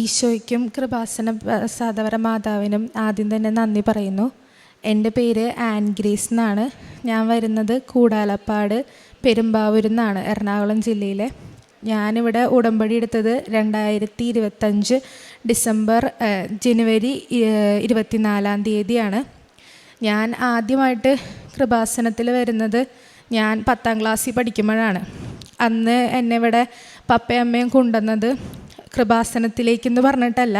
ഈശോയ്ക്കും കൃപാസന സാധവര മാതാവിനും ആദ്യം തന്നെ നന്ദി പറയുന്നു. എൻ്റെ പേര് ആൻ ഗ്രേസ് എന്നാണ്. ഞാൻ വരുന്നത് കൂടാലപ്പാട് പെരുമ്പാവൂരിൽ നിന്നാണ്, എറണാകുളം ജില്ലയിലെ. ഞാനിവിടെ ഉടമ്പടി എടുത്തത് 2025 ജനുവരി 24 ഞാൻ ആദ്യമായിട്ട് കൃപാസനത്തിൽ വരുന്നത് ഞാൻ 10ാം ക്ലാസ്സിൽ പഠിക്കുമ്പോഴാണ്. അന്ന് എന്നെ ഇവിടെ പപ്പയും അമ്മയും കൊണ്ടുവന്നത് കൃപാസനത്തിലേക്കെന്ന് പറഞ്ഞിട്ടല്ല,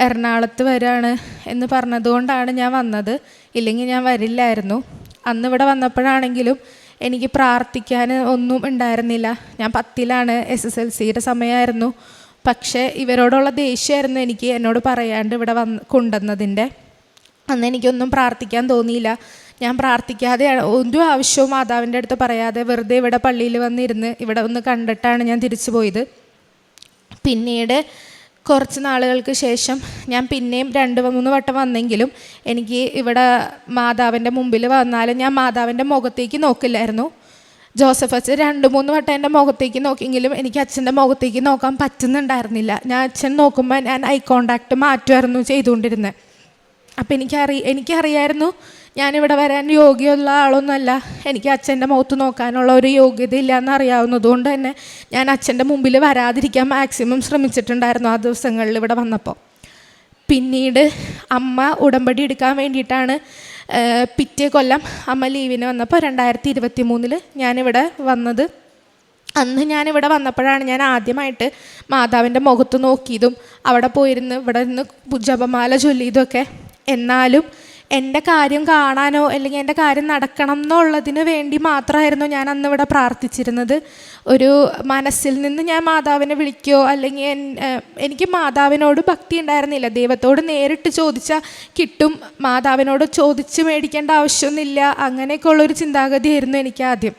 എറണാകുളത്ത് വരാണ് എന്ന് പറഞ്ഞതുകൊണ്ടാണ് ഞാൻ വന്നത്. ഇല്ലെങ്കിൽ ഞാൻ വരില്ലായിരുന്നു. അന്ന് ഇവിടെ വന്നപ്പോഴാണെങ്കിലും എനിക്ക് പ്രാർത്ഥിക്കാൻ ഒന്നും ഉണ്ടായിരുന്നില്ല. ഞാൻ 10ലാണ്, SSLCയുടെ സമയമായിരുന്നു. പക്ഷേ ഇവരോടുള്ള ദേഷ്യമായിരുന്നു എനിക്ക് എന്നോട് പറയാണ്ട് ഇവിടെ കൊണ്ടുവന്നതിൻ്റെ. അന്ന് എനിക്കൊന്നും പ്രാർത്ഥിക്കാൻ തോന്നിയില്ല. ഞാൻ പ്രാർത്ഥിക്കാതെയാണ്, ഒരു ആവശ്യവും മാതാവിൻ്റെ അടുത്ത് പറയാതെ വെറുതെ ഇവിടെ പള്ളിയിൽ വന്നിരുന്ന് ഇവിടെ ഒന്ന് കണ്ടിട്ടാണ് ഞാൻ തിരിച്ചു പോയത്. പിന്നീട് കുറച്ച് നാളുകൾക്ക് ശേഷം ഞാൻ പിന്നെയും 2-3 വട്ടം വന്നെങ്കിലും എനിക്ക് ഇവിടെ മാതാവിൻ്റെ മുമ്പിൽ വന്നാലും ഞാൻ മാതാവിൻ്റെ മുഖത്തേക്ക് നോക്കില്ലായിരുന്നു. ജോസഫ് അച്ഛൻ 2-3 വട്ടം എൻ്റെ മുഖത്തേക്ക് നോക്കിയെങ്കിലും എനിക്ക് അച്ഛൻ്റെ മുഖത്തേക്ക് നോക്കാൻ പറ്റുന്നുണ്ടായിരുന്നില്ല. ഞാൻ അച്ഛൻ നോക്കുമ്പോൾ ഞാൻ ഐ കോണ്ടാക്ട് മാറ്റുമായിരുന്നു ചെയ്തുകൊണ്ടിരുന്നത്. അപ്പം എനിക്കറിയായിരുന്നു ഞാനിവിടെ വരാൻ യോഗ്യമുള്ള ആളൊന്നുമല്ല. എനിക്ക് അച്ഛൻ്റെ മുഖത്ത് നോക്കാനുള്ള ഒരു യോഗ്യത ഇല്ല എന്നറിയാവുന്നതുകൊണ്ട് തന്നെ ഞാൻ അച്ഛൻ്റെ മുമ്പിൽ വരാതിരിക്കാൻ മാക്സിമം ശ്രമിച്ചിട്ടുണ്ടായിരുന്നു ആ ദിവസങ്ങളിൽ ഇവിടെ വന്നപ്പോൾ. പിന്നീട് അമ്മ ഉടമ്പടി എടുക്കാൻ വേണ്ടിയിട്ടാണ് പിറ്റേ കൊല്ലം അമ്മ ലീവിന് വന്നപ്പോൾ 2023 ഞാനിവിടെ വന്നത്. അന്ന് ഞാനിവിടെ വന്നപ്പോഴാണ് ഞാൻ ആദ്യമായിട്ട് മാതാവിൻ്റെ മുഖത്ത് നോക്കിയതും അവിടെ പോയിരുന്ന് ഇവിടെ നിന്ന് ജപമാല ചൊല്ലിയതൊക്കെ. എന്നാലും എൻ്റെ കാര്യം കാണാനോ അല്ലെങ്കിൽ എൻ്റെ കാര്യം നടക്കണം എന്നുള്ളതിന് വേണ്ടി മാത്രമായിരുന്നു ഞാൻ അന്നിവിടെ പ്രാർത്ഥിച്ചിരുന്നത്. ഒരു മനസ്സിൽ നിന്ന് ഞാൻ മാതാവിനെ വിളിക്കുകയോ അല്ലെങ്കിൽ എനിക്ക് മാതാവിനോട് ഭക്തി ഉണ്ടായിരുന്നില്ല. ദൈവത്തോട് നേരിട്ട് ചോദിച്ചാൽ കിട്ടും, മാതാവിനോട് ചോദിച്ച് മേടിക്കേണ്ട ആവശ്യമൊന്നുമില്ല, അങ്ങനെയൊക്കെയുള്ളൊരു ചിന്താഗതിയായിരുന്നു എനിക്ക് ആദ്യം.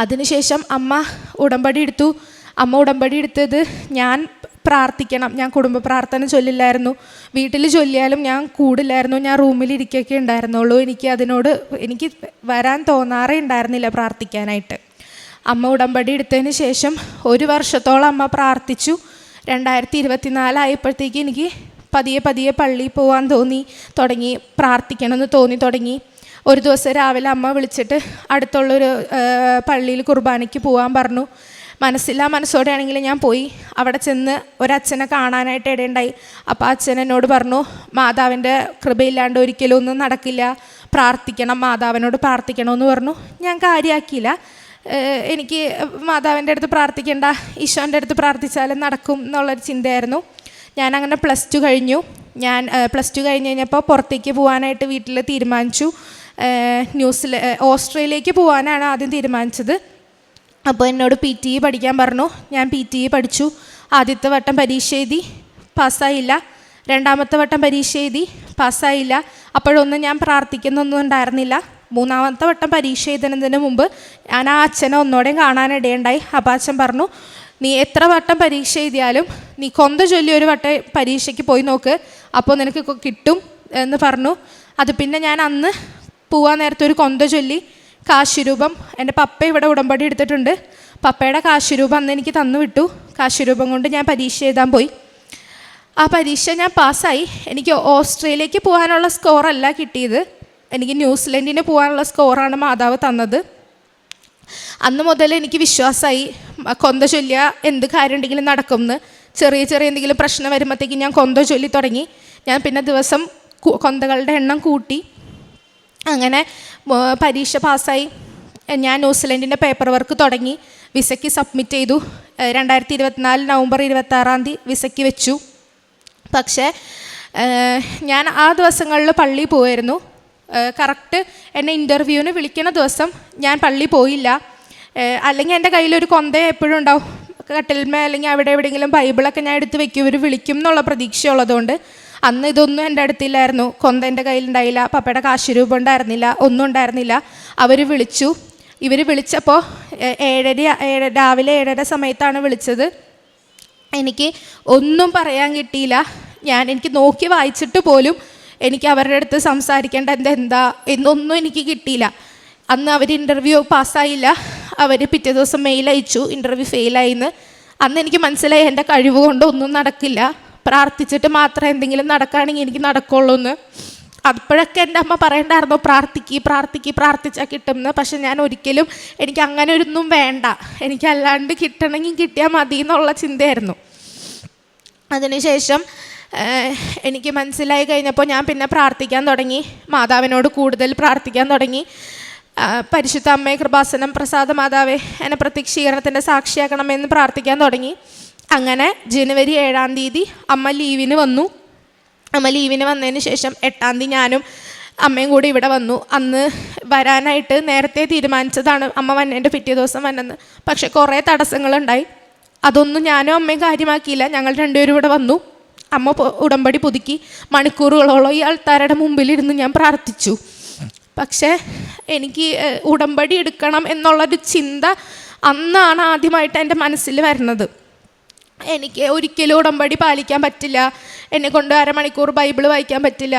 അതിനുശേഷം അമ്മ ഉടമ്പടി എടുത്തു. അമ്മ ഉടമ്പടി എടുത്തത് ഞാൻ പ്രാർത്ഥിക്കണം, ഞാൻ കുടുംബ പ്രാർത്ഥന ചൊല്ലില്ലായിരുന്നു. വീട്ടിൽ ചൊല്ലിയാലും ഞാൻ കൂടില്ലായിരുന്നു, ഞാൻ റൂമിലിരിക്കുകയൊക്കെ ഉണ്ടായിരുന്നുള്ളൂ. എനിക്ക് വരാൻ തോന്നാറേ ഉണ്ടായിരുന്നില്ല പ്രാർത്ഥിക്കാനായിട്ട്. അമ്മ ഉടമ്പടി എടുത്തതിന് ശേഷം 1 വർഷത്തോളം അമ്മ പ്രാർത്ഥിച്ചു. 2024 ആയപ്പോഴത്തേക്ക് എനിക്ക് പതിയെ പള്ളിയിൽ പോകാൻ തുടങ്ങി, പ്രാർത്ഥിക്കണമെന്ന് തുടങ്ങി. ഒരു ദിവസം രാവിലെ അമ്മ വിളിച്ചിട്ട് അടുത്തുള്ളൊരു പള്ളിയിൽ കുർബാനയ്ക്ക് പോകാൻ പറഞ്ഞു. മനസ്സോടെ ആണെങ്കിൽ ഞാൻ പോയി. അവിടെ ചെന്ന് ഒരച്ഛനെ കാണാനായിട്ട് ഇടയുണ്ടായി. അപ്പോൾ അച്ഛൻ എന്നോട് പറഞ്ഞു, മാതാവിൻ്റെ കൃപയില്ലാണ്ട് ഒരിക്കലും ഒന്നും നടക്കില്ല, പ്രാർത്ഥിക്കണം, മാതാവിനോട് പ്രാർത്ഥിക്കണമെന്ന് പറഞ്ഞു. ഞാൻ കാര്യമാക്കിയില്ല. എനിക്ക് മാതാവിൻ്റെ അടുത്ത് പ്രാർത്ഥിക്കേണ്ട, ഈശോൻ്റെ അടുത്ത് പ്രാർത്ഥിച്ചാലും നടക്കും എന്നുള്ളൊരു ചിന്തയായിരുന്നു. ഞാൻ അങ്ങനെ +2 കഴിഞ്ഞു. ഞാൻ +2 കഴിഞ്ഞ് കഴിഞ്ഞപ്പോൾ പുറത്തേക്ക് പോകാനായിട്ട് വീട്ടിൽ തീരുമാനിച്ചു. ഓസ്ട്രേലിയയിലേക്ക് പോകാനാണ് ആദ്യം തീരുമാനിച്ചത്. അപ്പോൾ എന്നോട് PTE പഠിക്കാൻ പറഞ്ഞു. ഞാൻ PTE പഠിച്ചു. ആദ്യത്തെ വട്ടം പരീക്ഷ എഴുതി, പാസ്സായില്ല. 2ാമത്തെ വട്ടം പരീക്ഷ എഴുതി, പാസ്സായില്ല. അപ്പോഴൊന്നും ഞാൻ പ്രാർത്ഥിക്കുന്നൊന്നും ഉണ്ടായിരുന്നില്ല. 3ാമത്തെ വട്ടം പരീക്ഷ എഴുതുന്നതിന് മുമ്പ് ഞാൻ ആ അച്ഛനെ ഒന്നോടെയും കാണാനിടയുണ്ടായി. അപ്പോൾ അച്ഛൻ പറഞ്ഞു, നീ എത്ര വട്ടം പരീക്ഷ എഴുതിയാലും നീ കൊന്ത ചൊല്ലി ഒരു വട്ടം പരീക്ഷയ്ക്ക് പോയി നോക്ക്, അപ്പോൾ നിനക്ക് കിട്ടും എന്ന് പറഞ്ഞു. അത് പിന്നെ ഞാൻ അന്ന് പോകാൻ നേരത്തെ ഒരു കൊന്ത ചൊല്ലി കാശുരൂപം, എൻ്റെ പപ്പ ഇവിടെ ഉടമ്പടി എടുത്തിട്ടുണ്ട്, പപ്പയുടെ കാശുരൂപം അന്ന് എനിക്ക് തന്നു വിട്ടു. കാശുരൂപം കൊണ്ട് ഞാൻ പരീക്ഷ എഴുതാൻ പോയി. ആ പരീക്ഷ ഞാൻ പാസ്സായി. എനിക്ക് ഓസ്ട്രേലിയക്ക് പോകാനുള്ള സ്കോറല്ല കിട്ടിയത്, എനിക്ക് ന്യൂസിലൻഡിന് പോകാനുള്ള സ്കോറാണ് മാതാവ് തന്നത്. അന്ന് മുതൽ എനിക്ക് വിശ്വാസമായി, കൊന്ത ചൊല്ലിയ എന്ത് കാര്യം ഉണ്ടെങ്കിലും നടക്കുമെന്ന്. ചെറിയ എന്തെങ്കിലും പ്രശ്നം വരുമ്പോഴത്തേക്കും ഞാൻ കൊന്ത ചൊല്ലി തുടങ്ങി. ഞാൻ പിന്നെ ദിവസം കൊന്തകളുടെ എണ്ണം കൂട്ടി. അങ്ങനെ പരീക്ഷ പാസ്സായി. ഞാൻ ന്യൂസിലൻഡിൻ്റെ പേപ്പർ വർക്ക് തുടങ്ങി. വിസയ്ക്ക് സബ്മിറ്റ് ചെയ്തു. 2024 നവംബർ 26 വിസയ്ക്ക് വെച്ചു. പക്ഷേ ഞാൻ ആ ദിവസങ്ങളിൽ പള്ളിയിൽ പോയിരുന്നു. കറക്റ്റ് എന്നെ ഇൻ്റർവ്യൂവിന് വിളിക്കുന്ന ദിവസം ഞാൻ പള്ളിയിൽ പോയില്ല. അല്ലെങ്കിൽ എൻ്റെ കയ്യിലൊരു കൊന്ത എപ്പോഴും ഉണ്ടാവും കട്ടിൽമേ, അല്ലെങ്കിൽ അവിടെ എവിടെയെങ്കിലും ബൈബിളൊക്കെ ഞാൻ എടുത്ത് വെക്കും, ഇവർ വിളിക്കും എന്നുള്ള പ്രതീക്ഷ ഉള്ളതുകൊണ്ട്. അന്ന് ഇതൊന്നും എൻ്റെ അടുത്തില്ലായിരുന്നു. കൊന്ത എൻ്റെ കയ്യിലുണ്ടായില്ല, പപ്പയുടെ കാശുരൂപം ഉണ്ടായിരുന്നില്ല, ഒന്നും ഉണ്ടായിരുന്നില്ല. അവർ വിളിച്ചു. ഇവർ വിളിച്ചപ്പോൾ രാവിലെ 7:30 സമയത്താണ് വിളിച്ചത്. എനിക്ക് ഒന്നും പറയാൻ കിട്ടിയില്ല. എനിക്ക് നോക്കി വായിച്ചിട്ട് പോലും എനിക്ക് അവരുടെ അടുത്ത് സംസാരിക്കേണ്ട എന്താ എന്നൊന്നും എനിക്ക് കിട്ടിയില്ല. അന്ന് അവർ ഇൻ്റർവ്യൂ പാസ്സായില്ല. അവർ പിറ്റേ ദിവസം മെയിൽ അയച്ചു, ഇൻ്റർവ്യൂ ഫെയിലായിന്ന്. അന്ന് എനിക്ക് മനസ്സിലായി എൻ്റെ കഴിവ് കൊണ്ട് ഒന്നും നടക്കില്ല, പ്രാർത്ഥിച്ചിട്ട് മാത്രം എന്തെങ്കിലും നടക്കുകയാണെങ്കിൽ എനിക്ക് നടക്കുള്ളൂ എന്ന്. അപ്പോഴൊക്കെ എൻ്റെ അമ്മ പറയണ്ടായിരുന്നു പ്രാർത്ഥിച്ചാൽ കിട്ടുമെന്ന്. പക്ഷെ ഞാൻ ഒരിക്കലും എനിക്ക് അങ്ങനെ ഒന്നും വേണ്ട, എനിക്കല്ലാണ്ട് കിട്ടണമെങ്കിൽ കിട്ടിയാൽ മതി എന്നുള്ള ചിന്തയായിരുന്നു. അതിനുശേഷം എനിക്ക് മനസ്സിലായി കഴിഞ്ഞപ്പോൾ ഞാൻ പിന്നെ പ്രാർത്ഥിക്കാൻ തുടങ്ങി, മാതാവിനോട് കൂടുതൽ പ്രാർത്ഥിക്കാൻ തുടങ്ങി. പരിശുദ്ധ അമ്മേ, കൃപാസനം പ്രസാദ മാതാവേ, എന്നെ പ്രത്യക്ഷീകരണത്തിൻ്റെ സാക്ഷിയാക്കണമെന്ന് പ്രാർത്ഥിക്കാൻ തുടങ്ങി. അങ്ങനെ ജനുവരി 7-ാം തീയതി അമ്മ ലീവിന് വന്നു. അമ്മ ലീവിന് വന്നതിന് ശേഷം 8-ാം തീയതി ഞാനും അമ്മയും കൂടി ഇവിടെ വന്നു. അന്ന് വരാനായിട്ട് നേരത്തെ തീരുമാനിച്ചതാണ് അമ്മ വന്നതിൻ്റെ പിറ്റേ ദിവസം വന്നെന്ന്. പക്ഷെ കുറേ തടസ്സങ്ങളുണ്ടായി. അതൊന്നും ഞാനും അമ്മയും കാര്യമാക്കിയില്ല. ഞങ്ങൾ രണ്ടുപേരും ഇവിടെ വന്നു. അമ്മ ഉടമ്പടി പുതുക്കി മണിക്കൂറുകളോളം ഈ ആൾക്കാരുടെ മുമ്പിലിരുന്ന് ഞാൻ പ്രാർത്ഥിച്ചു. പക്ഷേ എനിക്ക് ഉടമ്പടി എടുക്കണം എന്നുള്ളൊരു ചിന്ത അന്നാണ് ആദ്യമായിട്ട് എൻ്റെ മനസ്സിൽ വരുന്നത്. എനിക്ക് ഒരിക്കലും ഉടമ്പടി പാലിക്കാൻ പറ്റില്ല, എന്നെക്കൊണ്ട് അരമണിക്കൂർ ബൈബിൾ വായിക്കാൻ പറ്റില്ല,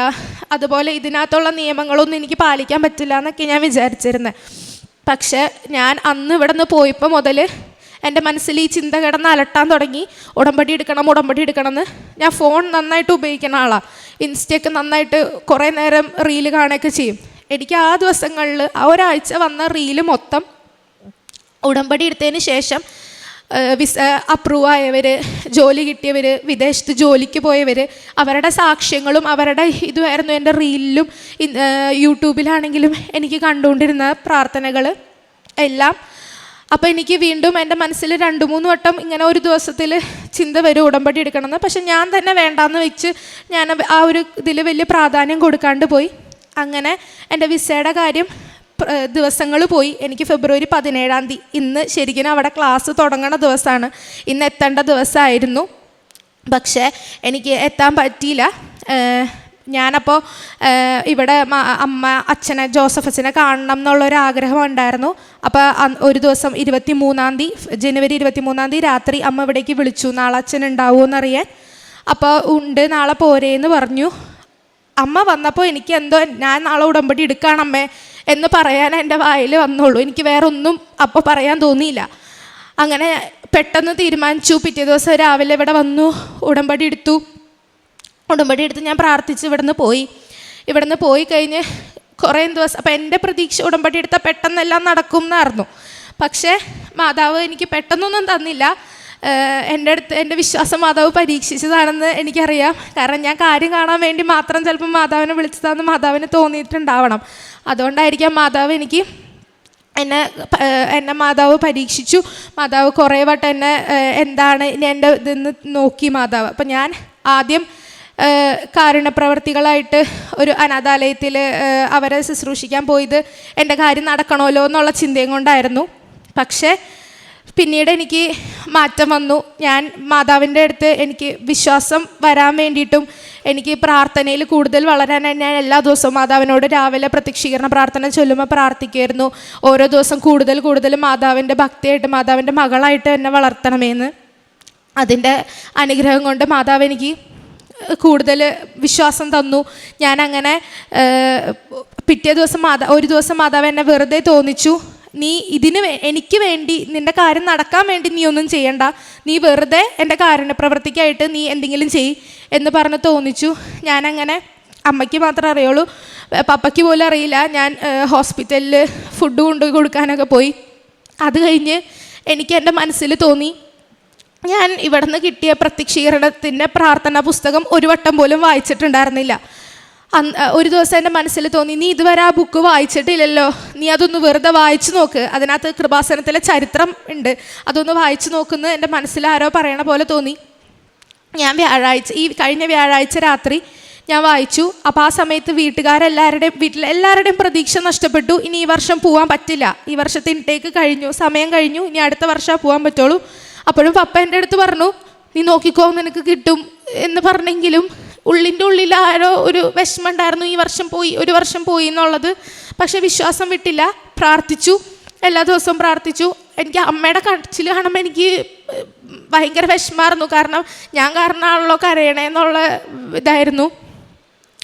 അതുപോലെ ഇതിനകത്തുള്ള നിയമങ്ങളൊന്നും എനിക്ക് പാലിക്കാൻ പറ്റില്ല എന്നൊക്കെ ഞാൻ വിചാരിച്ചിരുന്നത്. പക്ഷേ ഞാൻ അന്ന് ഇവിടെ നിന്ന് പോയപ്പോൾ മുതൽ എൻ്റെ മനസ്സിൽ ഈ ചിന്ത കിടന്ന് അലട്ടാൻ തുടങ്ങി. ഉടമ്പടി എടുക്കണം എന്ന്. ഞാൻ ഫോൺ നന്നായിട്ട് ഉപയോഗിക്കുന്ന ആളാണ്. ഇൻസ്റ്റയൊക്കെ നന്നായിട്ട് കുറേ നേരം റീല് കാണുകയൊക്കെ ചെയ്യും. എനിക്ക് ആ ദിവസങ്ങളിൽ ആ ഒരാഴ്ച വന്ന റീല് മൊത്തം ഉടമ്പടി എടുത്തതിന് ശേഷം വിസ അപ്രൂവ് ആയവർ, ജോലി കിട്ടിയവർ, വിദേശത്ത് ജോലിക്ക് പോയവർ, അവരുടെ സാക്ഷ്യങ്ങളും അവരുടെ ഇതുമായിരുന്നു എൻ്റെ റീലിലും യൂട്യൂബിലാണെങ്കിലും എനിക്ക് കണ്ടുകൊണ്ടിരുന്ന പ്രാർത്ഥനകൾ എല്ലാം. അപ്പോൾ എനിക്ക് വീണ്ടും എൻ്റെ മനസ്സിൽ 2-3 വട്ടം ഇങ്ങനെ ഒരു ദിവസത്തിൽ ചിന്ത വരും ഉടമ്പടി എടുക്കണമെന്ന്. പക്ഷെ ഞാൻ തന്നെ വേണ്ടാന്ന് വെച്ച് ഞാൻ ആ ഒരു ഇതിൽ വലിയ പ്രാധാന്യം കൊടുക്കാണ്ട് പോയി. അങ്ങനെ എൻ്റെ വിസയുടെ കാര്യം ദിവസങ്ങൾ പോയി. എനിക്ക് ഫെബ്രുവരി 17-ാം തീയതി, ഇന്ന് ശരിക്കും അവിടെ ക്ലാസ് തുടങ്ങുന്ന ദിവസമാണ്, ഇന്ന് എത്തേണ്ട ദിവസമായിരുന്നു. പക്ഷേ എനിക്ക് എത്താൻ പറ്റിയില്ല. ഞാനപ്പോൾ ഇവിടെ അമ്മ അച്ഛനെ, ജോസഫ് അച്ഛനെ കാണണം എന്നുള്ളൊരാഗ്രഹം ഉണ്ടായിരുന്നു. അപ്പോൾ ഒരു ദിവസം 23-ാം തീയതി, ജനുവരി 23-ാം തീയതി രാത്രി അമ്മ ഇവിടേക്ക് വിളിച്ചു, നാളെ അച്ഛൻ ഉണ്ടാവുമെന്നറിയാൻ. അപ്പോൾ ഉണ്ട്, നാളെ പോരേന്ന് പറഞ്ഞു. അമ്മ വന്നപ്പോൾ എനിക്ക് എന്തോ ഞാൻ നാളെ ഉടമ്പടി എടുക്കാണമ്മേ എന്ന് പറയാൻ എൻ്റെ വായിൽ വന്നുള്ളൂ. എനിക്ക് വേറെ ഒന്നും അപ്പോൾ പറയാൻ തോന്നിയില്ല. അങ്ങനെ പെട്ടെന്ന് തീരുമാനിച്ചു. പിറ്റേ ദിവസം രാവിലെ ഇവിടെ വന്നു, ഉടമ്പടി എടുത്തു ഞാൻ പ്രാർത്ഥിച്ച് ഇവിടുന്ന് പോയി കഴിഞ്ഞ് കുറേ ദിവസം. അപ്പം എൻ്റെ പ്രതീക്ഷ ഉടമ്പടി എടുത്താൽ പെട്ടെന്നെല്ലാം നടക്കും എന്നായിരുന്നു. പക്ഷേ മാതാവ് എനിക്ക് പെട്ടെന്നൊന്നും തന്നില്ല. എൻ്റെ വിശ്വാസം മാതാവ് പരീക്ഷിച്ചതാണെന്ന് എനിക്കറിയാം. കാരണം ഞാൻ കാര്യം കാണാൻ വേണ്ടി മാത്രം ചിലപ്പോൾ മാതാവിനെ വിളിച്ചതാണെന്ന് മാതാവിന് തോന്നിയിട്ടുണ്ടാവണം. അതുകൊണ്ടായിരിക്കാം മാതാവ് എന്നെ മാതാവ് പരീക്ഷിച്ചു. മാതാവ് കുറേ വട്ടം എന്നെ എന്താണ് എൻ്റെ ഇതെന്ന് നോക്കി മാതാവ്. അപ്പം ഞാൻ ആദ്യം കാരുണ്യപ്രവർത്തികളായിട്ട് ഒരു അനാഥാലയത്തിൽ അവരെ ശുശ്രൂഷിക്കാൻ പോയത് എൻ്റെ കാര്യം നടക്കണമല്ലോ എന്നുള്ള ചിന്തയും കൊണ്ടായിരുന്നു. പക്ഷേ പിന്നീട് എനിക്ക് മാറ്റം വന്നു. ഞാൻ മാതാവിൻ്റെ അടുത്ത് എനിക്ക് വിശ്വാസം വരാൻ വേണ്ടിയിട്ടും എനിക്ക് പ്രാർത്ഥനയിൽ കൂടുതൽ വളരാൻ ഞാൻ എല്ലാ ദിവസവും മാതാവിനോട് രാവിലെ പ്രത്യക്ഷീകരണ പ്രാർത്ഥന ചൊല്ലുമ്പോൾ പ്രാർത്ഥിക്കുമായിരുന്നു. ഓരോ ദിവസം കൂടുതൽ മാതാവിൻ്റെ ഭക്തിയായിട്ട്, മാതാവിൻ്റെ മകളായിട്ട് എന്നെ വളർത്തണമെന്ന്. അതിൻ്റെ അനുഗ്രഹം കൊണ്ട് മാതാവ് എനിക്ക് കൂടുതൽ വിശ്വാസം തന്നു. ഞാനങ്ങനെ പിറ്റേ ദിവസം ഒരു ദിവസം മാതാവ് എന്നെ വെറുതെ തോന്നിച്ചു, നീ എനിക്ക് വേണ്ടി, നിൻ്റെ കാര്യം നടക്കാൻ വേണ്ടി നീ ഒന്നും ചെയ്യണ്ട, നീ വെറുതെ എൻ്റെ കാരുണ്യപ്രവർത്തിക്കായിട്ട് നീ എന്തെങ്കിലും ചെയ്യ് എന്ന് പറഞ്ഞ് തോന്നിച്ചു. ഞാനങ്ങനെ, അമ്മയ്ക്ക് മാത്രമേ അറിയുള്ളൂ, പപ്പയ്ക്ക് പോലും അറിയില്ല, ഞാൻ ഹോസ്പിറ്റലിൽ ഫുഡ് കൊണ്ടുപോയി കൊടുക്കാനൊക്കെ പോയി. അത് കഴിഞ്ഞ് എനിക്ക് എൻ്റെ മനസ്സിൽ തോന്നി, ഞാൻ ഇവിടുന്ന് കിട്ടിയ പ്രത്യക്ഷീകരണത്തിൻ്റെ പ്രാർത്ഥനാ പുസ്തകം ഒരു വട്ടം പോലും വായിച്ചിട്ടുണ്ടായിരുന്നില്ല. ഒരു ദിവസം എൻ്റെ മനസ്സിൽ തോന്നി, നീ ഇതുവരെ ആ ബുക്ക് വായിച്ചിട്ടില്ലല്ലോ, നീ അതൊന്ന് വെറുതെ വായിച്ചു നോക്ക്, അതിനകത്ത് കൃപാസനത്തിലെ ചരിത്രം ഉണ്ട്, അതൊന്ന് വായിച്ചു നോക്കുന്ന എൻ്റെ മനസ്സിൽ ആരോ പറയണ പോലെ തോന്നി. ഞാൻ കഴിഞ്ഞ വ്യാഴാഴ്ച രാത്രി ഞാൻ വായിച്ചു. അപ്പോൾ ആ സമയത്ത് വീട്ടിലെല്ലാവരുടെയും പ്രതീക്ഷ നഷ്ടപ്പെട്ടു. ഇനി ഈ വർഷം പോകാൻ പറ്റില്ല, ഈ വർഷത്തെ ഇൻടേക്ക് കഴിഞ്ഞു, സമയം കഴിഞ്ഞു, ഇനി അടുത്ത വർഷം പോകാൻ പറ്റുള്ളൂ. അപ്പോഴും പപ്പ എൻ്റെ അടുത്ത് പറഞ്ഞു, നീ നോക്കിക്കോ, നിനക്ക് കിട്ടും എന്ന് പറഞ്ഞെങ്കിലും ഉള്ളിൻ്റെ ഉള്ളിൽ ആരോ ഒരു വിഷമം ഉണ്ടായിരുന്നു, ഒരു വർഷം പോയി എന്നുള്ളത്. പക്ഷെ വിശ്വാസം വിട്ടില്ല, പ്രാർത്ഥിച്ചു, എല്ലാ ദിവസവും പ്രാർത്ഥിച്ചു. എനിക്ക് അമ്മയുടെ കരച്ചിൽ കാണുമ്പോൾ എനിക്ക് ഭയങ്കര വിഷമമായിരുന്നു. കാരണം ഞാൻ കാരണമാണല്ലോ കരയണേന്നുള്ള ഇതായിരുന്നു.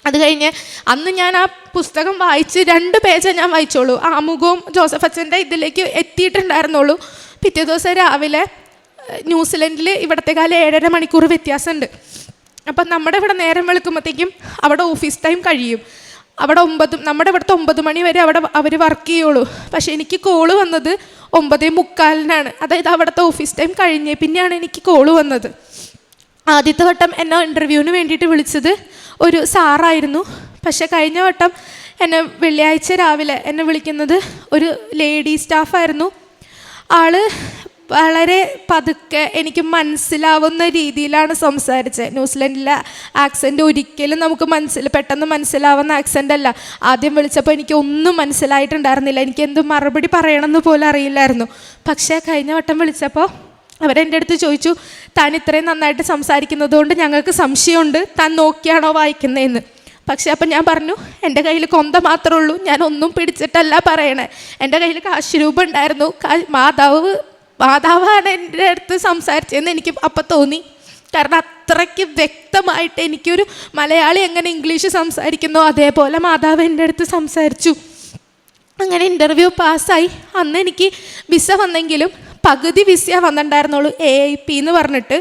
അത് കഴിഞ്ഞ് അന്ന് ഞാൻ ആ പുസ്തകം വായിച്ച് 2 പേജേ ഞാൻ വായിച്ചോളൂ. ആമുഖവും ജോസഫ് അച്ഛൻ്റെ ഇതിലേക്ക് എത്തിയിട്ടുണ്ടായിരുന്നുള്ളൂ. പിറ്റേ ദിവസം രാവിലെ ന്യൂസിലൻഡിൽ ഇവിടത്തെക്കാലം 7.5 മണിക്കൂർ വ്യത്യാസമുണ്ട്. അപ്പം നമ്മുടെ ഇവിടെ നേരം വെളുക്കുമ്പോഴത്തേക്കും അവിടെ ഓഫീസ് ടൈം കഴിയും. അവിടെ നമ്മുടെ ഇവിടുത്തെ 9 മണി വരെ അവിടെ അവർ വർക്ക് ചെയ്യുള്ളൂ. പക്ഷേ എനിക്ക് കോള് വന്നത് 9:45 അതായത് അവിടുത്തെ ഓഫീസ് ടൈം കഴിഞ്ഞേ പിന്നെയാണ് എനിക്ക് കോള് വന്നത്. ആദ്യത്തെ വട്ടം എന്നെ ഇൻ്റർവ്യൂവിന് വേണ്ടിയിട്ട് വിളിച്ചത് ഒരു സാറായിരുന്നു. പക്ഷേ കഴിഞ്ഞ വട്ടം എന്നെ വെള്ളിയാഴ്ച രാവിലെ എന്നെ വിളിക്കുന്നത് ഒരു ലേഡി സ്റ്റാഫായിരുന്നു. ആള് വളരെ പതുക്കെ എനിക്ക് മനസ്സിലാവുന്ന രീതിയിലാണ് സംസാരിച്ചത്. ന്യൂസിലൻഡിലെ ആക്സെൻ്റ് ഒരിക്കലും നമുക്ക് പെട്ടെന്ന് മനസ്സിലാവുന്ന ആക്സെൻ്റ് അല്ല. ആദ്യം വിളിച്ചപ്പോൾ എനിക്ക് ഒന്നും മനസ്സിലായിട്ടുണ്ടായിരുന്നില്ല. എനിക്ക് എന്ത് മറുപടി പറയണമെന്ന് പോലും അറിയില്ലായിരുന്നു. പക്ഷേ കഴിഞ്ഞ വട്ടം വിളിച്ചപ്പോൾ അവരെൻ്റെ അടുത്ത് ചോദിച്ചു, താൻ ഇത്രയും നന്നായിട്ട് സംസാരിക്കുന്നത് കൊണ്ട് ഞങ്ങൾക്ക് സംശയമുണ്ട്, താൻ നോക്കിയാണോ വായിക്കുന്നതെന്ന്. പക്ഷേ അപ്പം ഞാൻ പറഞ്ഞു, എൻ്റെ കയ്യിൽ കൊന്ത മാത്രമേ ഉള്ളൂ, ഞാൻ ഒന്നും പിടിച്ചിട്ടല്ല പറയണേ. എൻ്റെ കയ്യിൽ കാശ് രൂപ ഉണ്ടായിരുന്നു. മാതാവാണ് എൻ്റെ അടുത്ത് സംസാരിച്ചതെന്ന് എനിക്ക് അപ്പം തോന്നി. കാരണം അത്രയ്ക്ക് വ്യക്തമായിട്ട് എനിക്കൊരു മലയാളി എങ്ങനെ ഇംഗ്ലീഷ് സംസാരിക്കുന്നോ അതേപോലെ മാതാവ് എൻ്റെ അടുത്ത് സംസാരിച്ചു. അങ്ങനെ ഇൻ്റർവ്യൂ പാസ്സായി. അന്ന് എനിക്ക് വിസ വന്നെങ്കിലും പകുതി വിസ വന്നിട്ടുണ്ടായിരുന്നുള്ളൂ. AIP എന്ന് പറഞ്ഞിട്ട്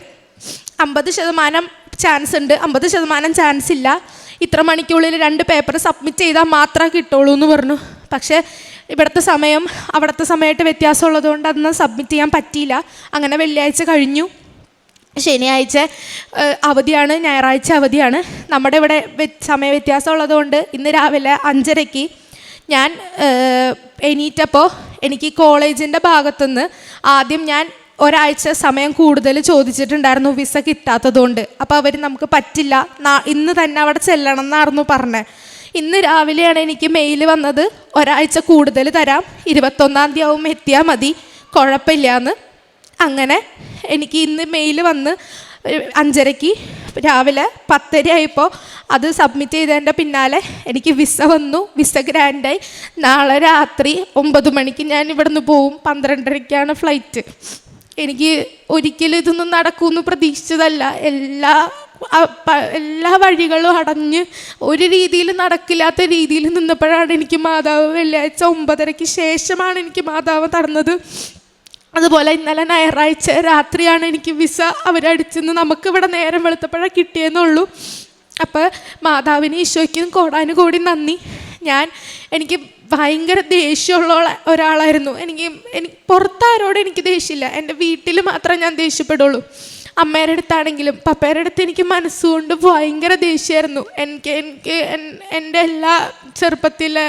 50% ചാൻസ് ഉണ്ട്, 50% ചാൻസ് ഇല്ല. ഇത്ര മണിക്കുള്ളിൽ 2 പേപ്പർ സബ്മിറ്റ് ചെയ്താൽ മാത്രമേ കിട്ടുള്ളൂ എന്ന് പറഞ്ഞു. പക്ഷേ ഇവിടുത്തെ സമയം അവിടുത്തെ സമയമായിട്ട് വ്യത്യാസമുള്ളത് കൊണ്ട് അന്ന് സബ്മിറ്റ് ചെയ്യാൻ പറ്റിയില്ല. അങ്ങനെ വെള്ളിയാഴ്ച കഴിഞ്ഞു. ശനിയാഴ്ച അവധിയാണ്, ഞായറാഴ്ച അവധിയാണ്. നമ്മുടെ ഇവിടെ സമയ വ്യത്യാസം ഉള്ളതുകൊണ്ട് ഇന്ന് രാവിലെ 5:30 ഞാൻ എണീറ്റപ്പോൾ എനിക്ക് കോളേജിൻ്റെ ഭാഗത്തുനിന്ന് ആദ്യം ഞാൻ ഒരാഴ്ച സമയം കൂടുതൽ ചോദിച്ചിട്ടുണ്ടായിരുന്നു വിസ കിട്ടാത്തതുകൊണ്ട്. അപ്പോൾ അവർ നമുക്ക് പറ്റില്ല, ഇന്ന് തന്നെ അവിടെ ചെല്ലണം എന്നായിരുന്നു പറഞ്ഞത്. ഇന്ന് രാവിലെയാണ് എനിക്ക് മെയിൽ വന്നത്, ഒരാഴ്ച കൂടുതൽ തരാം, 21-ാം തീയതി ആവും എത്തിയാൽ മതി, കുഴപ്പമില്ലയെന്ന്. അങ്ങനെ എനിക്ക് ഇന്ന് മെയിൽ വന്ന് 5:30 രാവിലെ 10:30 ആയപ്പോൾ അത് സബ്മിറ്റ് ചെയ്തതിൻ്റെ പിന്നാലെ എനിക്ക് വിസ വന്നു. വിസ ഗ്രാൻഡായി. നാളെ രാത്രി 9 മണിക്ക് ഞാൻ ഇവിടുന്ന് പോവും. 12:30-ക്കാണ് ഫ്ലൈറ്റ്. എനിക്ക് ഒരിക്കലും ഇതൊന്നും നടക്കുമെന്ന് പ്രതീക്ഷിച്ചതല്ല. എല്ലാ വഴികളും അടഞ്ഞ് ഒരു രീതിയിൽ നടക്കില്ലാത്ത രീതിയിൽ നിന്നപ്പോഴാണ് എനിക്ക് മാതാവ് വെള്ളിയാഴ്ച 9:30-ക്ക് ശേഷമാണ് എനിക്ക് മാതാവ് തന്നത്. അതുപോലെ ഇന്നലെ ഞായറാഴ്ച രാത്രിയാണ് എനിക്ക് വിസ അവരടിച്ചെന്ന് നമുക്കിവിടെ നേരം വെളുത്തപ്പോഴാണ് കിട്ടിയെന്നുള്ളൂ. അപ്പോൾ മാതാവിന് ഈശോയ്ക്കും കോടാനുകോടി നന്ദി. എനിക്ക് ഭയങ്കര ദേഷ്യമുള്ള ഒരാളായിരുന്നു. എനിക്ക് പുറത്താരോട് എനിക്ക് ദേഷ്യമില്ല, എൻ്റെ വീട്ടിൽ മാത്രമേ ഞാൻ ദേഷ്യപ്പെടുള്ളൂ. അമ്മയുടെ അടുത്താണെങ്കിലും പപ്പയുടെ അടുത്ത് എനിക്ക് മനസ്സുകൊണ്ട് ഭയങ്കര ദേഷ്യമായിരുന്നു. എനിക്ക് എൻ്റെ എല്ലാ ചെറുപ്പത്തിലെ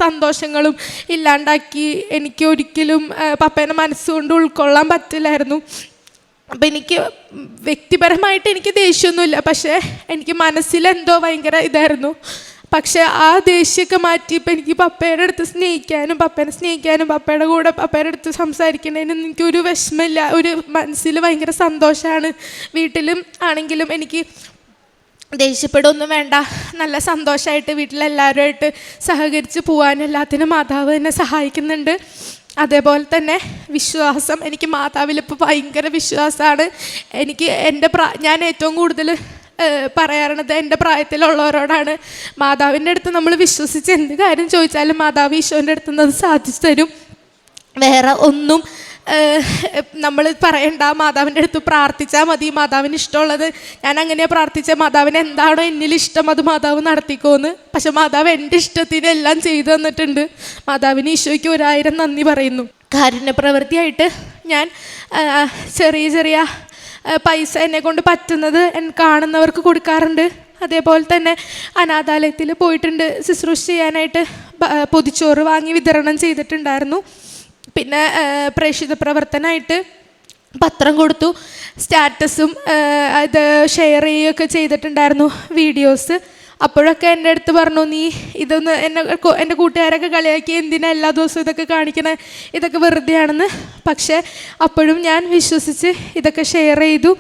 സന്തോഷങ്ങളും ഇല്ലാണ്ടാക്കി. എനിക്ക് ഒരിക്കലും പപ്പേനെ മനസ്സുകൊണ്ട് ഉൾക്കൊള്ളാൻ പറ്റില്ലായിരുന്നു. അപ്പം എനിക്ക് വ്യക്തിപരമായിട്ട് എനിക്ക് ദേഷ്യമൊന്നുമില്ല, പക്ഷേ എനിക്ക് മനസ്സിലെന്തോ ഭയങ്കര ഇതായിരുന്നു. പക്ഷേ ആ ദേഷ്യമൊക്കെ മാറ്റിയപ്പോൾ എനിക്ക് പപ്പയുടെ അടുത്ത് പപ്പേനെ സ്നേഹിക്കാനും പപ്പയുടെ കൂടെ പപ്പയുടെ അടുത്ത് സംസാരിക്കുന്നതിനും എനിക്കൊരു വിഷമമില്ല. ഒരു മനസ്സിൽ ഭയങ്കര സന്തോഷമാണ്. വീട്ടിലും ആണെങ്കിലും എനിക്ക് ദേഷ്യപ്പെടുകയൊന്നും വേണ്ട, നല്ല സന്തോഷമായിട്ട് വീട്ടിലെല്ലാവരുമായിട്ട് സഹകരിച്ച് പോകാൻ എല്ലാത്തിനും മാതാവ് എന്നെ സഹായിക്കുന്നുണ്ട്. അതേപോലെ തന്നെ വിശ്വാസം, എനിക്ക് മാതാവിലിപ്പോൾ ഭയങ്കര വിശ്വാസമാണ്. ഞാൻ ഏറ്റവും കൂടുതൽ പറയാറുള്ളത് എൻ്റെ പ്രായത്തിലുള്ളവരോടാണ്. മാതാവിൻ്റെ അടുത്ത് നമ്മൾ വിശ്വസിച്ച് എന്ത് കാര്യം ചോദിച്ചാലും മാതാവ് ഈശോൻ്റെ അടുത്ത് നിന്ന് അത് സാധിച്ചു തരും. വേറെ ഒന്നും നമ്മൾ പറയണ്ട, മാതാവിൻ്റെ അടുത്ത് പ്രാർത്ഥിച്ചാൽ മതി. മാതാവിന് ഇഷ്ടമുള്ളത് ഞാൻ അങ്ങനെയാണ് പ്രാർത്ഥിച്ച, മാതാവിന് എന്താണോ എന്നിൽ ഇഷ്ടം അത് മാതാവ് നടത്തിക്കോന്ന്. പക്ഷെ മാതാവ് എൻ്റെ ഇഷ്ടത്തിന് എല്ലാം ചെയ്തു തന്നിട്ടുണ്ട്. മാതാവിന് ഈശോയ്ക്ക് 1000 നന്ദി പറയുന്നു. കാരുണ്യപ്രവൃത്തിയായിട്ട് ഞാൻ ചെറിയ പൈസ എന്നെക്കൊണ്ട് പറ്റുന്നത് കാണുന്നവർക്ക് കൊടുക്കാറുണ്ട്. അതേപോലെ തന്നെ അനാഥാലയത്തിൽ പോയിട്ടുണ്ട്, ശുശ്രൂഷ ചെയ്യാനായിട്ട് പൊതിച്ചോറ് വാങ്ങി വിതരണം ചെയ്തിട്ടുണ്ടായിരുന്നു. പിന്നെ പ്രേക്ഷിത പ്രവർത്തനമായിട്ട് പത്രം കൊടുത്തു, സ്റ്റാറ്റസും ഇത് ഷെയർ ചെയ്യുകയൊക്കെ ചെയ്തിട്ടുണ്ടായിരുന്നു, വീഡിയോസ്. അപ്പോഴൊക്കെ എൻ്റെ അടുത്ത് പറഞ്ഞു, നീ ഇതൊന്ന് എൻ്റെ കൂട്ടുകാരൊക്കെ കളിയാക്കി, എന്തിനാ എല്ലാ ദിവസവും ഇതൊക്കെ കാണിക്കണേ, ഇതൊക്കെ വെറുതെയാണെന്ന്. പക്ഷേ അപ്പോഴും ഞാൻ വിശ്വസിച്ച് ഇതൊക്കെ ഷെയർ ചെയ്തു.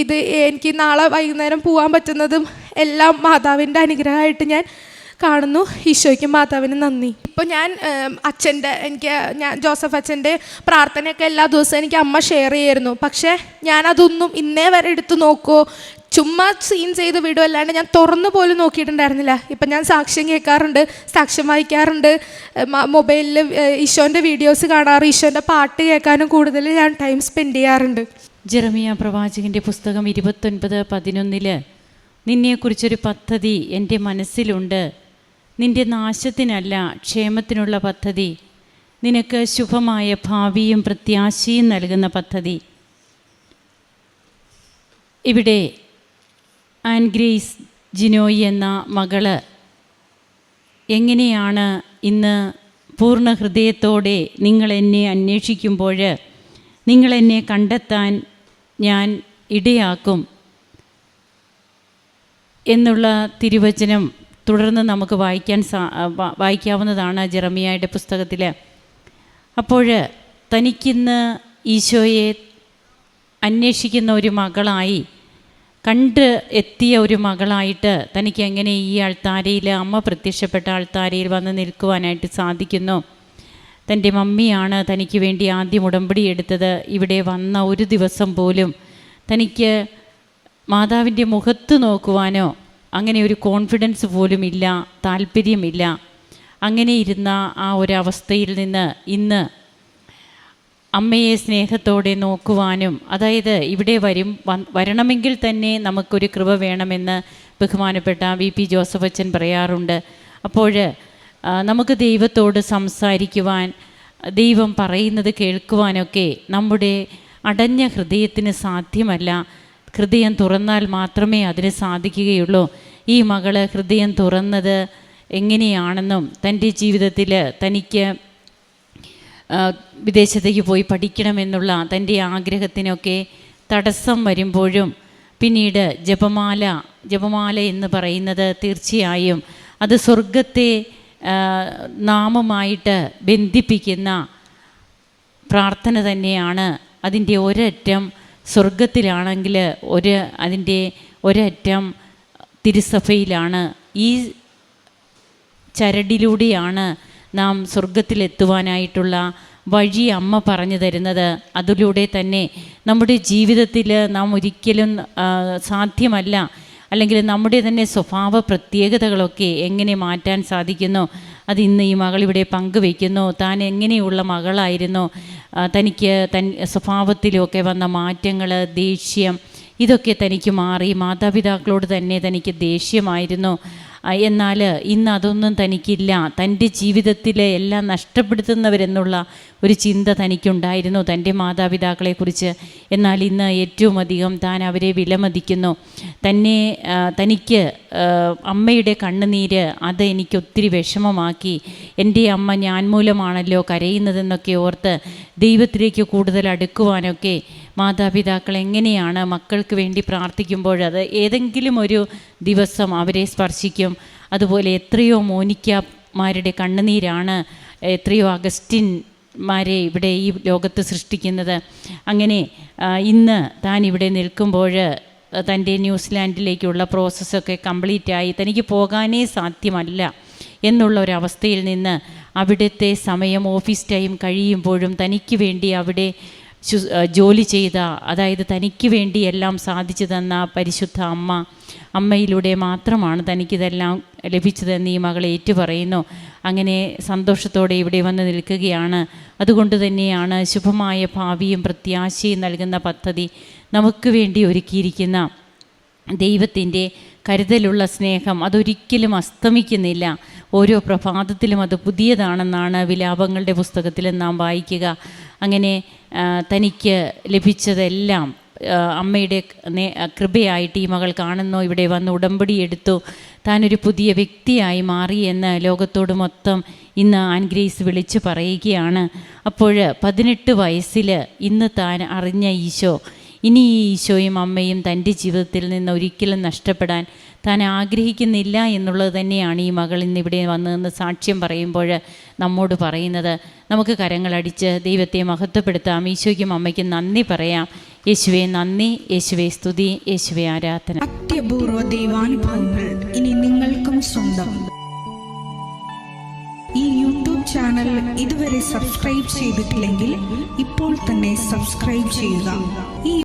ഇത് എനിക്ക് നാളെ വൈകുന്നേരം പോകാൻ പറ്റുന്നതും എല്ലാം മാതാവിൻ്റെ അനുഗ്രഹമായിട്ട് ഞാൻ കാണുന്നു. ഈശോയ്ക്കും മാതാവിനും നന്ദി. ഇപ്പോൾ ഞാൻ ജോസഫ് അച്ഛൻ്റെ പ്രാർത്ഥനയൊക്കെ എല്ലാ ദിവസവും എനിക്ക് അമ്മ ഷെയർ ചെയ്യായിരുന്നു. പക്ഷേ ഞാനതൊന്നും ഇന്നേ വരെ എടുത്ത് നോക്കുമോ ചുമ്മാ സീൻ ചെയ്ത് വിടും, അല്ലാണ്ട് ഞാൻ തുറന്നു പോലും നോക്കിയിട്ടുണ്ടായിരുന്നില്ല. ഇപ്പം ഞാൻ സാക്ഷ്യം കേൾക്കാറുണ്ട്, സാക്ഷ്യം വായിക്കാറുണ്ട്, മൊബൈലിൽ ഈശോൻ്റെ വീഡിയോസ് കാണാറ്, ഈശോൻ്റെ പാട്ട് കേൾക്കാനും കൂടുതൽ ഞാൻ ടൈം സ്പെൻഡ് ചെയ്യാറുണ്ട്. ജെറമിയ പ്രവാചകൻ്റെ പുസ്തകം 29:11 നിന്നെക്കുറിച്ചൊരു പദ്ധതി എൻ്റെ മനസ്സിലുണ്ട്, നിൻ്റെ നാശത്തിനല്ല ക്ഷേമത്തിനുള്ള പദ്ധതി, നിനക്ക് ശുഭമായ ഭാവിയും പ്രത്യാശയും നൽകുന്ന പദ്ധതി. ഇവിടെ ആൻ ഗ്രേസ് ജിനോയി എന്ന മകള് എങ്ങനെയാണ് ഇന്ന് പൂർണ്ണ ഹൃദയത്തോടെ നിങ്ങളെന്നെ അന്വേഷിക്കുമ്പോൾ നിങ്ങളെന്നെ കണ്ടെത്താൻ ഞാൻ ഇടയാക്കും എന്നുള്ള തിരുവചനം തുടർന്ന് നമുക്ക് വായിക്കാവുന്നതാണ് ജെറമിയായുടെ പുസ്തകത്തിൽ. അപ്പോൾ തനിക്കിന്ന് ഈശോയെ അന്വേഷിക്കുന്ന ഒരു മകളായി, കണ്ട് എത്തിയ ഒരു മകളായിട്ട് തനിക്ക് എങ്ങനെ ഈ അൾത്താരയിൽ, അമ്മ പ്രത്യക്ഷപ്പെട്ട അൾത്താരയിൽ വന്ന് നിൽക്കുവാനായിട്ട് സാധിക്കുന്നു. തൻ്റെ മമ്മിയാണ് തനിക്ക് വേണ്ടി ആദ്യം ഉടമ്പടി എടുത്തത്. ഇവിടെ വന്ന ഒരു ദിവസം പോലും തനിക്ക് മാതാവിൻ്റെ മുഖത്ത് നോക്കുവാനോ അങ്ങനെ ഒരു കോൺഫിഡൻസ് പോലും ഇല്ല, താല്പര്യമില്ല. അങ്ങനെ ഇരുന്ന ആ ഒരവസ്ഥയിൽ നിന്ന് ഇന്ന് അമ്മയെ സ്നേഹത്തോടെ നോക്കുവാനും, അതായത് ഇവിടെ വരണമെങ്കിൽ തന്നെ നമുക്കൊരു കൃപ വേണമെന്ന് ബഹുമാനപ്പെട്ട VP ജോസഫ് അച്ഛൻ പറയാറുണ്ട്. അപ്പോൾ നമുക്ക് ദൈവത്തോട് സംസാരിക്കുവാൻ, ദൈവം പറയുന്നത് കേൾക്കുവാനൊക്കെ നമ്മുടെ അടഞ്ഞ ഹൃദയത്തിന് സാധ്യമല്ല. ഹൃദയം തുറന്നാൽ മാത്രമേ അതിന് സാധിക്കുകയുള്ളൂ. ഈ മകള് ഹൃദയം തുറന്നത് എങ്ങനെയാണെന്നും തൻ്റെ ജീവിതത്തിൽ തനിക്ക് വിദേശത്തേക്ക് പോയി പഠിക്കണമെന്നുള്ള തൻ്റെ ആഗ്രഹത്തിനൊക്കെ തടസ്സം വരുമ്പോഴും പിന്നീട് ജപമാല എന്ന് പറയുന്നത് തീർച്ചയായും അത് സ്വർഗത്തെ നാമമായിട്ട് ബന്ധിപ്പിക്കുന്ന പ്രാർത്ഥന തന്നെയാണ്. അതിൻ്റെ ഒരറ്റം സ്വർഗത്തിലാണെങ്കിൽ അതിൻ്റെ ഒരറ്റം തിരുസഭയിലാണ്. ഈ ചരടിലൂടെയാണ് നാം സ്വർഗത്തിലെത്തുവാനായിട്ടുള്ള വഴി അമ്മ പറഞ്ഞു തരുന്നത്. അതിലൂടെ തന്നെ നമ്മുടെ ജീവിതത്തിൽ നാം ഒരിക്കലും സാധ്യമല്ല, അല്ലെങ്കിൽ നമ്മുടെ തന്നെ സ്വഭാവ പ്രത്യേകതകളൊക്കെ എങ്ങനെ മാറ്റാൻ സാധിക്കുന്നു, അത് ഇന്ന് ഈ മകളിവിടെ പങ്കുവയ്ക്കുന്നു. താൻ എങ്ങനെയുള്ള മകളായിരുന്നു, തനിക്ക് സ്വഭാവത്തിലൊക്കെ വന്ന മാറ്റങ്ങൾ, ദേഷ്യം, ഇതൊക്കെ തനിക്ക് മാറി. മാതാപിതാക്കളോട് തന്നെ തനിക്ക് ദേഷ്യമായിരുന്നു. എന്നാൽ ഇന്ന് അതൊന്നും തനിക്കില്ല. തൻ്റെ ജീവിതത്തിലെ എല്ലാം നഷ്ടപ്പെടുത്തുന്നവരെന്നുള്ള ഒരു ചിന്ത തനിക്കുണ്ടായിരുന്നു തൻ്റെ മാതാപിതാക്കളെക്കുറിച്ച്. എന്നാൽ ഇന്ന് ഏറ്റവും അധികം താൻ അവരെ വിലമതിക്കുന്നു. തനിക്ക് അമ്മയുടെ കണ്ണുനീര് അത് എനിക്ക് ഒത്തിരി വിഷമമാക്കി. എൻ്റെ അമ്മ ഞാൻ മൂലമാണല്ലോ കരയുന്നതെന്നൊക്കെ ഓർത്ത് ദൈവത്തിലേക്ക് കൂടുതൽ അടുക്കുവാനൊക്കെ മാതാപിതാക്കൾ എങ്ങനെയാണ് മക്കൾക്ക് വേണ്ടി പ്രാർത്ഥിക്കുമ്പോൾ അത് ഏതെങ്കിലും ഒരു ദിവസം അവരെ സ്പർശിക്കും. അതുപോലെ എത്രയോ മോനിക്കമാരുടെ കണ്ണുനീരാണ് എത്രയോ അഗസ്റ്റിൻമാരെ ഇവിടെ ഈ ലോകത്ത് സൃഷ്ടിക്കുന്നത്. അങ്ങനെ ഇന്ന് താൻ ഇവിടെ നിൽക്കുമ്പോൾ തൻ്റെ ന്യൂസിലാൻഡിലേക്കുള്ള പ്രോസസ്സൊക്കെ കംപ്ലീറ്റായി തനിക്ക് പോകാനേ സാധ്യമല്ല എന്നുള്ള ഒരവസ്ഥയിൽ നിന്ന് അവിടുത്തെ സമയം, ഓഫീസ് ടൈം കഴിയുമ്പോഴും തനിക്ക് വേണ്ടി അവിടെ ജോലി ചെയ്ത, അതായത് തനിക്ക് വേണ്ടി എല്ലാം സാധിച്ചു തന്ന പരിശുദ്ധ അമ്മയിലൂടെ മാത്രമാണ് തനിക്കിതെല്ലാം ലഭിച്ചതെന്ന് ഈ മകൾ ഏറ്റുപറയുന്നു. അങ്ങനെ സന്തോഷത്തോടെ ഇവിടെ വന്ന് നിൽക്കുകയാണ്. അതുകൊണ്ട് തന്നെയാണ് ശുഭമായ ഭാവിയും പ്രത്യാശയും നൽകുന്ന പദ്ധതി നമുക്ക് വേണ്ടി ഒരുക്കിയിരിക്കുന്ന ദൈവത്തിൻ്റെ കരുതലുള്ള സ്നേഹം അതൊരിക്കലും അസ്തമിക്കുന്നില്ല. ഓരോ പ്രഭാതത്തിലും അത് പുതിയതാണെന്നാണ് വിലാപങ്ങളുടെ പുസ്തകത്തിൽ നാം വായിക്കുക. അങ്ങനെ തനിക്ക് ലഭിച്ചതെല്ലാം അമ്മയുടെ കൃപയായിട്ട് ഈ മകൾ കാണുന്നു. ഇവിടെ വന്ന് ഉടമ്പടി എടുത്തു. താനൊരു പുതിയ വ്യക്തിയായി മാറി എന്ന് ലോകത്തോട് മൊത്തം ഇന്ന് ആൻ ഗ്രേസ് വിളിച്ചു പറയുകയാണ്. അപ്പോൾ 18 വയസ്സിൽ ഇന്ന് താൻ അറിഞ്ഞ ഈശോ, ഇനി ഈ ഈശോയും അമ്മയും തൻ്റെ ജീവിതത്തിൽ നിന്ന് ഒരിക്കലും നഷ്ടപ്പെടാൻ താൻ ആഗ്രഹിക്കുന്നില്ല എന്നുള്ളത് തന്നെയാണ് ഈ മകൾ ഇന്നിവിടെ വന്നതെന്ന് സാക്ഷ്യം പറയുമ്പോൾ നമ്മോട് പറയുന്നത്. നമുക്ക് കരങ്ങളടിച്ച് ദൈവത്തെ മഹത്വപ്പെടുത്താം. ഈശോയ്ക്കും അമ്മയ്ക്കും നന്ദി പറയാം. യേശുവേ നന്ദി, യേശുവേ സ്തുതി, യേശുവേ ആരാധന. അത്യപൂർവ ദൈവാനുഭവങ്ങൾ ഇനി നിങ്ങൾക്കും സ്വന്തം. ചാനൽ ഇതുവരെ സബ്സ്ക്രൈബ് ചെയ്തിട്ടില്ലെങ്കിൽ ഇപ്പോൾ തന്നെ സബ്സ്ക്രൈബ് ചെയ്യുക. ഈ